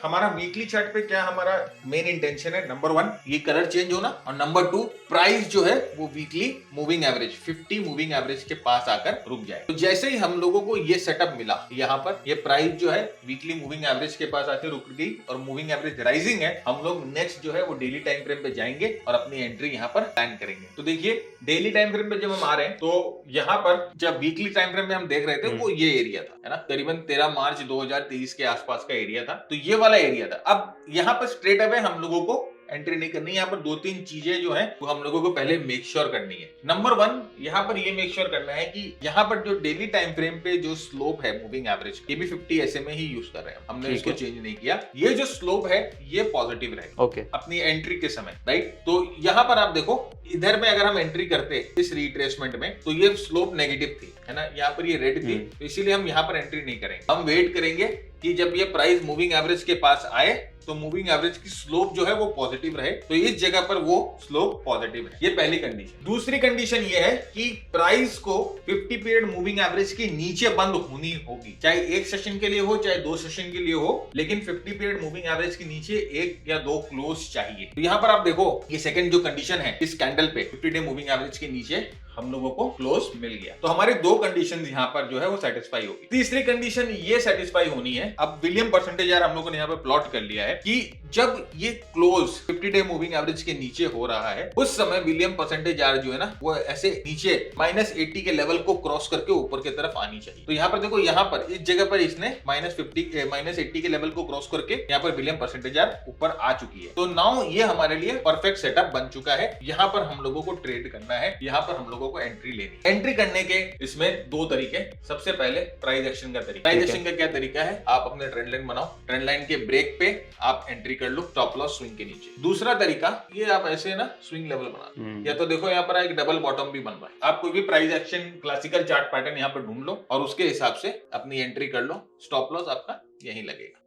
हमारा weekly chart पे क्या हमारा मेन इंटेंशन है, नंबर 1 ये कलर चेंज होना, और नंबर 2 प्राइस जो है वो weekly moving average 50 moving average के पास आकर रुक जाए। तो जैसे ही हम लोगों को ये सेटअप मिला, यहाँ पर ये प्राइस जो है वीकली मूविंग एवरेज के पास आकर रुक गई और मूविंग एवरेज राइजिंग है, हम लोग नेक्स्ट जो है वो डेली टाइम फ्रेम पे जाएंगे और अपनी एंट्री यहाँ पर प्लान करेंगे। तो देखिए डेली टाइम फ्रेम पे जब हम आ रहे हैं तो यहाँ पर जब वीकली टाइम फ्रेम में हम देख रहे थे वो ये एरिया था, है ना, करीबन 13 मार्च 2023 के आसपास का एरिया था। तो ये वाला एरिया था। अब यहाँ पर स्ट्रेट अवे हम लोगों को एंट्री नहीं करनी है। यहाँ पर 2-3 चीजें जो है वो हम लोगों को पहले मेक श्योर करनी है। नंबर 1 यहाँ पर ये मेक श्योर करना है कि यहाँ पर जो डेली टाइम फ्रेम पे जो स्लोप है मूविंग एवरेज, ये भी 50 SMA ही यूज कर रहे हैं, हमने इसको चेंज नहीं किया। ये जो स्लोप है ये पॉजिटिव रहेगा अपनी एंट्री के समय, राइट। तो यहाँ पर आप देखो, इधर में अगर हम एंट्री करते इस रिट्रेसमेंट में तो ये स्लोप नेगेटिव थी, है ना, यहाँ पर ये रेड थी, तो इसीलिए हम यहाँ पर एंट्री नहीं करेंगे। हम वेट करेंगे कि जब ये प्राइस मूविंग एवरेज के पास आए तो मूविंग एवरेज की स्लोप जो है वो पॉजिटिव रहे, तो इस जगह पर वो स्लोप पॉजिटिव है। ये पहली कंडीशन। दूसरी कंडीशन ये है कि प्राइस को 50 पीरियड मूविंग एवरेज के नीचे बंद होनी होगी, चाहे एक सेशन के लिए हो चाहे 2 सेशन के लिए हो, लेकिन 50 पीरियड मूविंग एवरेज के नीचे 1 या 2 क्लोज चाहिए। तो यहाँ पर आप देखो ये सेकंड जो कंडीशन है, इस कैंडल पे 50 डे मूविंग एवरेज के नीचे हम लोगों को क्लोज मिल गया। तो हमारे 2 कंडीशन यहाँ पर जो है वो सेटिस्फाई होगी। तीसरी कंडीशन ये सेटिस्फाई होनी है, अब विलियम परसेंटेज यार हम लोगों ने यहाँ पे प्लॉट कर लिया है कि जब ये क्लोज 50 डे मूविंग एवरेज के नीचे हो रहा है उस समय विलियम परसेंटेज यार जो है ना वो ऐसे नीचे -80 के लेवल को क्रॉस करके ऊपर की तरफ आनी चाहिए। तो यहाँ पर देखो, यहाँ पर इस जगह पर इसने -80 के लेवल को क्रॉस करके यहाँ पर विलियम परसेंटेज यार ऊपर आ चुकी है। तो नाउ ये हमारे लिए परफेक्ट सेटअप बन चुका है। यहाँ पर हम लोगों को ट्रेड करना है, यहाँ पर हम लोगों को एंट्री लेनी। एंट्री करने के इसमें 2 तरीके। सबसे पहले प्राइस एक्शन का तरीका। प्राइस एक्शन का क्या तरीका है, आप अपने ट्रेंड लाइन बनाओ, ट्रेंड लाइन के ब्रेक पे आप एंट्री कर लो स्टॉप लॉस स्विंग के नीचे। दूसरा तरीका ये आप ऐसे ना स्विंग लेवल बना, या तो देखो यहाँ पर एक डबल बॉटम भी बन रहा है। आप कोई भी price action classical chart pattern यहाँ पर ढूंढ लो और उसके हिसाब से अपनी एंट्री कर लो, स्टॉप लॉस आपका यहीं लगेगा।